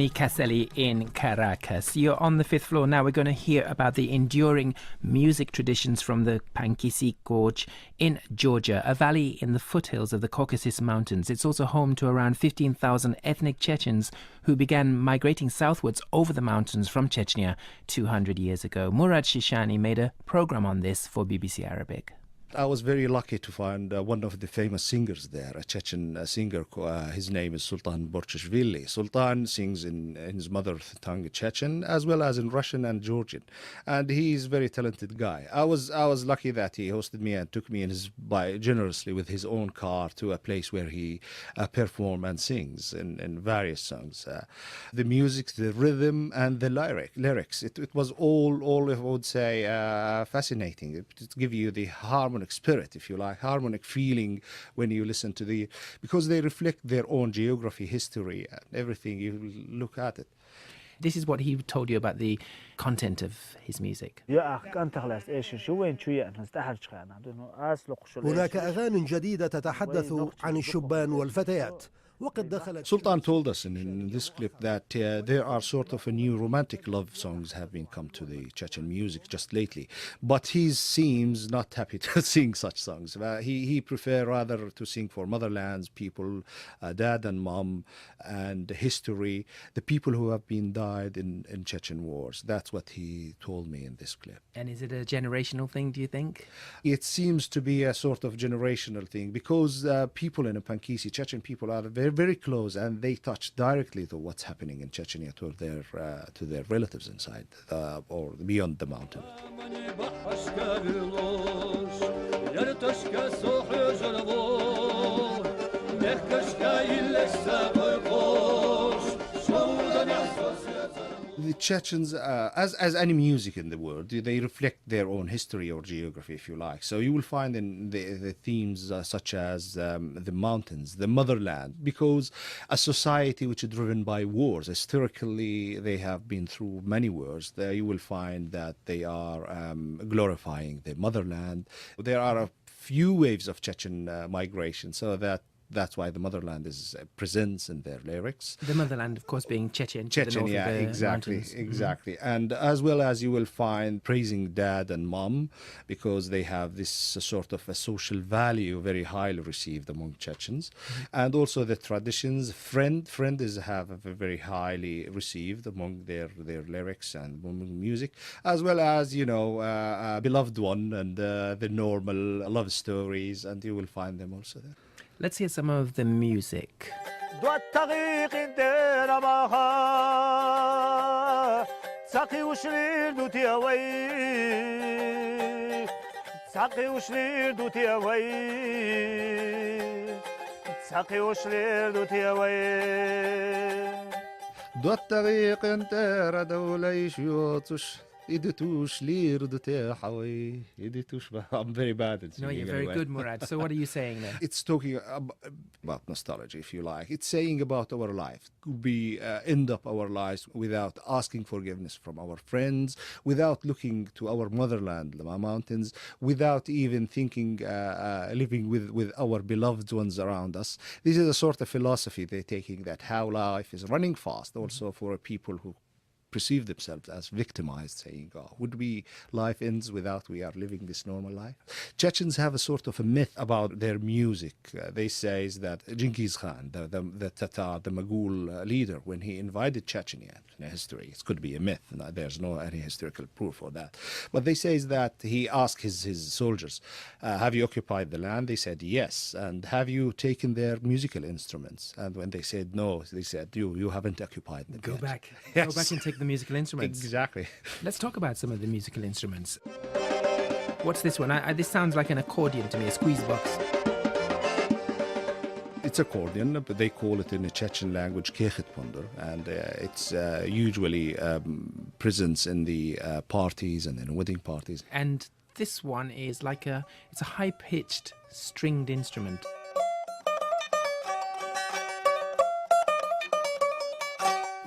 Caseli in Caracas. You're on the fifth floor. Now we're going to hear about the enduring music traditions from the Pankisi.Ge in Georgia, a valley in the foothills of the Caucasus Mountains. It's also home to around 15,000 ethnic Chechens who began migrating southwards over the mountains from Chechnya 200 years ago. Murad Shishani made a program on this for BBC Arabic. I was very lucky to find one of the famous singers there, a Chechen singer. His name is Sultan Borchashvili. Sultan sings in his mother tongue Chechen as well as in Russian and Georgian, and he's a very talented guy. I was lucky that he hosted me and took me generously with his own car to a place where he performs and sings in various songs. The music, the rhythm, and the lyrics. It was all I would say fascinating. It gives you the harmonic spirit, if you like, harmonic feeling when you listen to because they reflect their own geography, history, and everything. You look at it. This is what he told you about the content of his music. هناك أغاني جديدة تتحدث عن الشبان والفتيات. Sultan told us in this clip that there are sort of a new romantic love songs have been come to the Chechen music just lately, but he seems not happy to sing such songs. He prefer rather to sing for motherlands, people, dad and mom, and history, the people who have been died in Chechen wars. That's what he told me in this clip. And is it a generational thing, do you think? It seems to be a sort of generational thing because people in Pankisi, Chechen people, are very close, and they touch directly to what's happening in Chechnya to their relatives inside or beyond the mountain. The Chechens, as any music in the world, they reflect their own history or geography, if you like. So you will find in the themes such as the mountains, the motherland, because a society which is driven by wars, historically they have been through many wars. There you will find that they are glorifying the motherland. There are a few waves of Chechen migration, so that's why the motherland is presents in their lyrics. The motherland, of course, being Chechen. Chechen, yeah, exactly. Mm-hmm. And as well as you will find praising dad and mom, because they have this sort of a social value very highly received among Chechens. Mm-hmm. And also the traditions. Friend is have a very highly received among their lyrics and music, as well as, a beloved one and the normal love stories, and you will find them also there. Let's hear some of the music. I'm very bad at singing. No, you're very good, Murad. So what are you saying then? It's talking about nostalgia, if you like. It's saying about our life. Could be end up our lives without asking forgiveness from our friends, without looking to our motherland, the mountains, without even thinking, living with our beloved ones around us. This is a sort of philosophy they're taking, that how life is running fast, also for people who perceive themselves as victimized, saying, life ends without we are living this normal life. Chechens have a sort of a myth about their music. They say that Genghis Khan, the Tatar, the Mughal leader, when he invaded Chechnya, in history, it could be a myth, there's no any historical proof for that, but they say that he asked his soldiers, have you occupied the land? They said yes. And have you taken their musical instruments? And when they said no, they said, you haven't occupied them. Go yet. back. Yes. Go back and take the musical instruments. Exactly. Let's talk about some of the musical instruments. What's this one? This sounds like an accordion to me, a squeeze box. It's accordion, but they call it in the Chechen language kechetpunder, and it's usually present in the parties and in wedding parties. And this one is it's a high-pitched stringed instrument.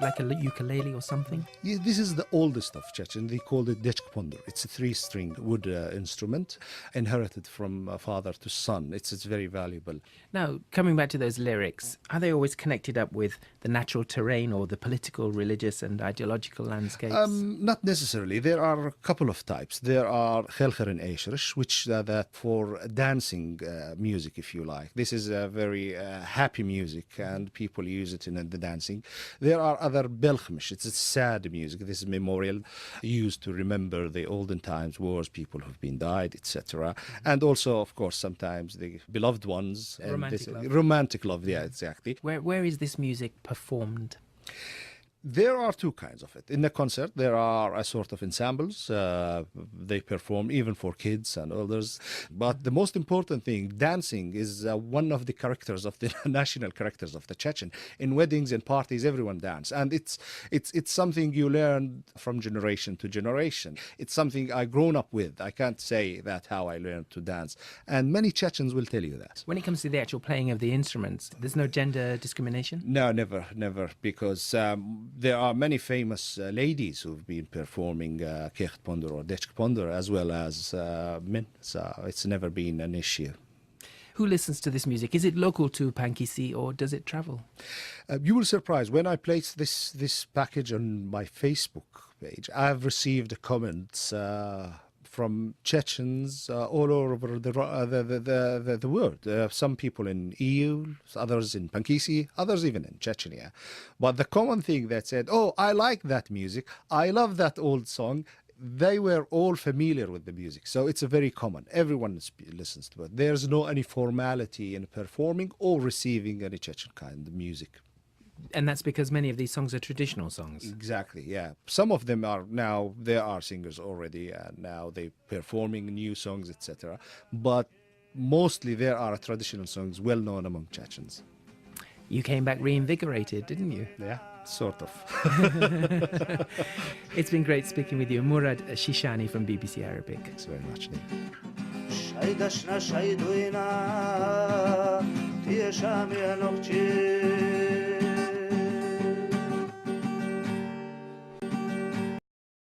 like a ukulele or something? Yeah, this is the oldest of Chechen. They called it Dechkponder. It's a three-string wood instrument inherited from father to son. It's very valuable. Now, coming back to those lyrics, are they always connected up with the natural terrain or the political, religious and ideological landscapes? Not necessarily. There are a couple of types. There are Khelkherin Eishrish, which that for dancing music, if you like. This is a very happy music, and people use it in the dancing. There are other Belkhmish. It's a sad music. This is memorial, used to remember the olden times, wars, people who've been died, etc. And also, of course, sometimes the beloved ones. And romantic love, yeah, exactly. Where is this music performed? There are two kinds of it. In the concert, there are a sort of ensembles. They perform even for kids and others. But the most important thing, dancing is one of the characters of the national characters of the Chechen. In weddings and parties, everyone dance. And it's something you learn from generation to generation. It's something I grown up with. I can't say that how I learned to dance. And many Chechens will tell you that. When it comes to the actual playing of the instruments, there's no gender discrimination? No, never, because there are many famous ladies who've been performing Kechtponder or Dechkponder as well as men, so it's never been an issue. Who listens to this music? Is it local to Pankisi or does it travel? You will surprise when I place this package on my Facebook page. I've received comments from Chechens all over the world. Some people in EU, others in Pankisi, others even in Chechnya. But the common thing that said, "Oh, I like that music. I love that old song." They were all familiar with the music, so it's a very common. Everyone listens to it. There's no any formality in performing or receiving any Chechen kind of music. And that's because many of these songs are traditional songs. Exactly, yeah. Some of them are now, there are singers already, and now they're performing new songs, etc. But mostly there are traditional songs well known among Chechens. You came back reinvigorated, didn't you? Yeah, sort of. It's been great speaking with you. Murad Shishani from BBC Arabic. Thanks very much, Nick.